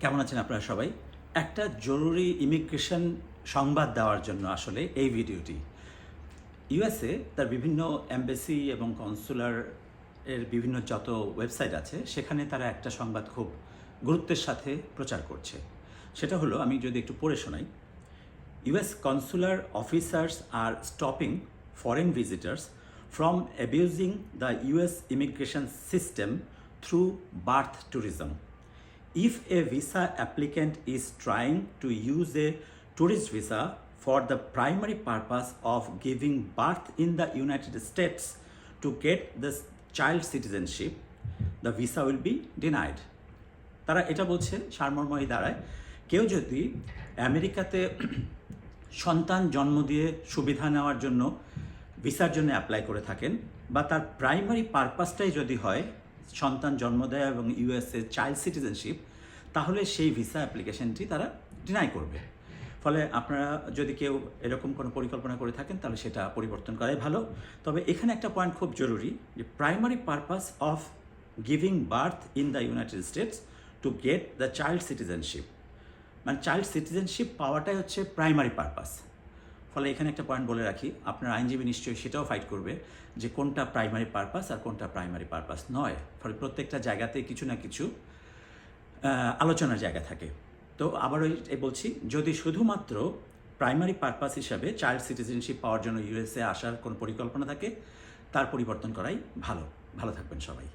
কেমন আছেন আপনারা সবাই? একটা জরুরি ইমিগ্রেশন সংবাদ দেওয়ার জন্য আসলে এই ভিডিওটি। ইউএসএ তার বিভিন্ন এমবাসি এবং কনসুলার এর বিভিন্ন যত ওয়েবসাইট আছে সেখানে তারা একটা সংবাদ খুব গুরুত্বের সাথে প্রচার করছে। সেটা হলো, আমি যদি একটু পড়ে শোনাই। US consular officers are stopping foreign visitors from abusing the US immigration system through birth tourism. If a visa applicant is trying to use a tourist visa for the primary purpose of giving birth in the United States to get the child citizenship, the visa will be denied. তারা এটা বলছে, সারমর্ম এই দাঁড়ায়, কেউ যদি আমেরিকাতে সন্তান জন্ম দিয়ে সুবিধা নেওয়ার জন্য ভিসার জন্য অ্যাপ্লাই করে থাকেন, বা তার প্রাইমারি পারপাসটাই যদি হয় সন্তান জন্ম দেওয়া এবং ইউএসএ চাইল্ড সিটিজেনশিপ, তাহলে সেই ভিসা অ্যাপ্লিকেশনটি তারা ডিনাই করবে। ফলে আপনারা যদি কেউ এরকম কোনো পরিকল্পনা করে থাকেন তাহলে সেটা পরিবর্তন করাই ভালো। তবে এখানে একটা পয়েন্ট খুব জরুরি, যে primary purpose of giving birth in the United states to get the child citizenship, মানে চাইল্ড সিটিজেনশিপ পাওয়াটাই হচ্ছে প্রাইমারি পারপাস। ফলে এখানে একটা পয়েন্ট বলে রাখি, আপনার আইনজীবী নিশ্চয়ই সেটাও ফাইট করবে যে কোনটা প্রাইমারি পারপাস আর কোনটা প্রাইমারি পারপাস নয়। ফলে প্রত্যেকটা জায়গাতে কিছু না কিছু আলোচনার জায়গা থাকে। তো আবারও বলছি, যদি শুধুমাত্র প্রাইমারি পারপাস হিসাবে চাইল্ড সিটিজেনশিপ পাওয়ার জন্য ইউএসএ আসার কোনো পরিকল্পনা থাকে, তার পরিবর্তন করাই ভালো। ভালো থাকবেন সবাই।